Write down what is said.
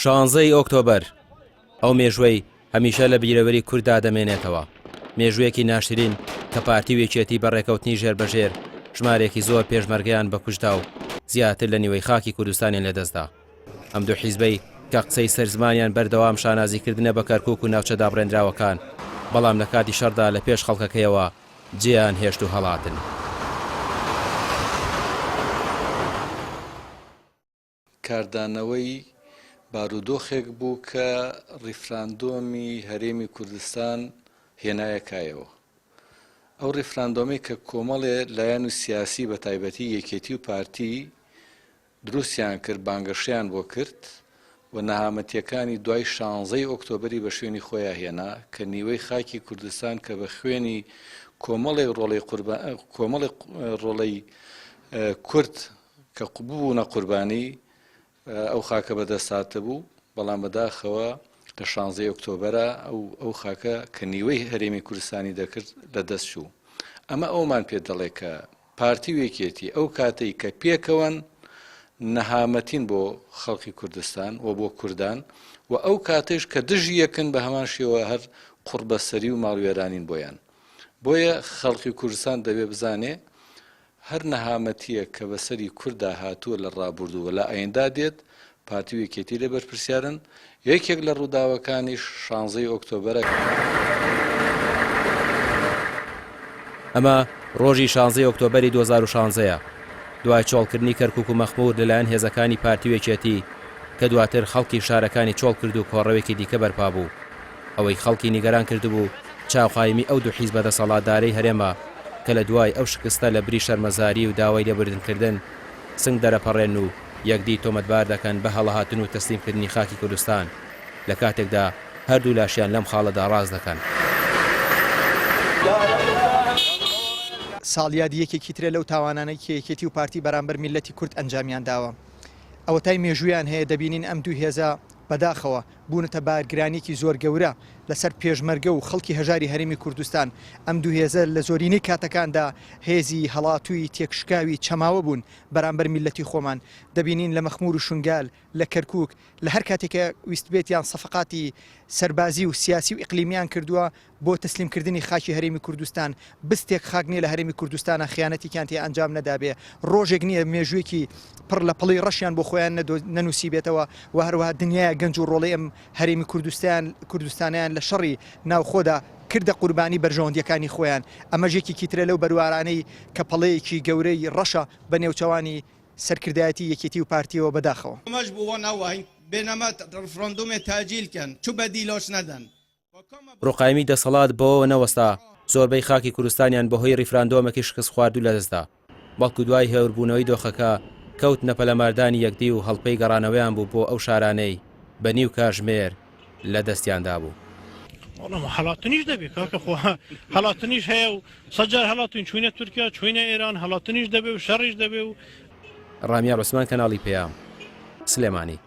16 ئۆکتۆبەر ئەو مێژوەی هەمیشە لە بیرەوەری کووردا دەمێنێتەوە. مێژوویەکی ناشرین کە پارتی وێچێتی بەڕێکەوتنی ژێربەژێر ژمارێکی زۆر پێشمەرگەیان بەکوژدا و زیاتر لە نیوەی خاکی کوردستانیان لەدەستدا. ئەم دوو حیزبەی کە قسەی سەرزمانیان بەردەوام شانازیکردنە بە کەرکووک و ناوچە دابڕێنراوەکان، بەڵام لە کاتی شەڕدا لە پێش خەڵکەکەیەوە جێیان هێشت و هەڵاتن. کاردانەوەی بارودۆخێک بوو کە ڕیفراندۆمی هەرێمی کوردستان هێنایەکایەوە. ئەو ڕیفراندۆمی کە کۆمەڵێ لایەن و سیاسی بە تایبەتی یەکێتی و پارتی دروستیان کرد، بانگەشیان بۆ کرد و نەهامەتیەکانی دوای 16 ئۆکتۆبەری بە شوێنی خۆیان هێنا کە نیوەی خاکی کوردستان کە بە خوێنی کۆمەڵی ڕۆڵەی کورد کە بوونە قوربانی ئەو خاکە بەدەستهاتە بوو، بەڵام بەداخەوە لە 16 ئۆکتۆبەرە ئەو خاکە کە نیوەی هەرێمی کوردستانی دەکرد لە دەست چوو. ئەمە ئەومان پێ دەڵێ کە پارتی وێکێتی ئەو کاتەی کە پێکەوەن نەهامەتین بۆ خەڵکی کوردستان و بۆ کوردان و ئەو کاتەش کە دژی یەکن بە هەمان شێوە هەر قوربەسەری و ماڵوێرانین بۆیان. بۆیە خەڵکی کوردستان دەبێ بزانێ هەر نەهامەتیە کە بەسەری کووردا هاتووە لە ڕابردووە لە ئایندا دێت، پارتی وێکێتی لە بەرپرسیارن. یەکێک لە ڕووداوەکانیش 16 ئۆکتۆبەرە. ئەمە ڕۆژی 16 ئۆکتۆبەری 2016 دوای چۆڵکردنی کەرکووک و مەخموور لەلایەن هێزەکانی پارتی وێکێتی کە دواتر خەڵکی شارەکانی چۆڵ کرد و کۆڕەوێکی دیکە بەرپا بوو. ئەوەی خەڵکی نیگەران کردبوو چاوخایمی ئەو دوو حیزبە دەسەڵاتدارەی هەرێمە کە لە دوای ئەو شکستە لە بری شەرمەزاری و داوای لێبوردنکردن سنگ دەرەپەڕێن و یەکدی تۆمەتبار دەکەن بە هەڵەهاتن و تەسلیمکردنی خاکی کوردستان، لە کاتێکدا هەردوو لاشیان لەم خاڵەدا ڕاز دەکەن. ساڵیادی یەکێکی ترە لەو تاوانانەی کە یەکێتی و پارتی بەرامبەر میلەتی کورد ئەنجامیان داوە. ئەوە تای مێژویان هەیە دەبینین ئەم دوو هێزە بەداخەوە بوونەتە بارگرانێکی زۆر گەورە لەسەر پێشمەرگە و خەڵکی هەژاری هەرێمی کوردستان. ئەم دوو هێزە لە زۆرینەی کاتەکاندا هێزی هەڵاتووی تێکشکاوی چەماوە بوون بەرامبەر میلەتی خۆمان. دەبینین لە مەخموور و شنگال لە کەرکووک لە هەر کاتێکە ویست بێتیان سەفقاتی سەربازی و سیاسی و ئیقلیمیان کردووە بۆ تەسلیمکردنی خاکی هەرێمی کوردستان. بستێک خاک نییە لە هەرێمی کوردستانە خیانەتێکیان تێ ئەنجام نەدابێ. ڕۆژێک نییە مێژوویەکی پڕ لە پڵی ڕەشیان بۆ خۆیان نەنووسی بێتەوە و هەروەها دنیای گەنج و ڕۆڵەی ئەم هەرێمی کوردستانیان لە شەڕی ناوخۆدا کردە قوربانی بەرژەوەندیەکانی خۆیان. ئەمەژێکی ترە لەو بەروارانەی کە پەڵەیەکی گەورەی ڕەشە بە نێوچەوانی سەرکردایەتی یەکێتی و پارتیەوە بەداخەوە. ڕۆقایمی دەسەڵات بۆەوە نەوەستا زۆربەی خاکی کوردستانیان بەهۆی ڕیفراندۆمێکی شکست خواردو لەدەستدا، بەڵکو دوای هێوربوونەوەی دۆخەکە کەوت نەپەلەماردانی یەکدی و هەڵپەی گەڕانەوەیان بوو بۆ ئەو شارانەی بە نیو کاژمێر لە دەستیاندا بوو. هەڵاتنیش دەبێت کاکە خۆ هەڵاتنیش هەیە و سەجار هەڵاتین چوینە تورکیا چوینە ئێران هەڵاتنیش دەبێت و شەڕیش دەبێت و ڕامیار عوسمان کەناڵی پێیام سلێمانی.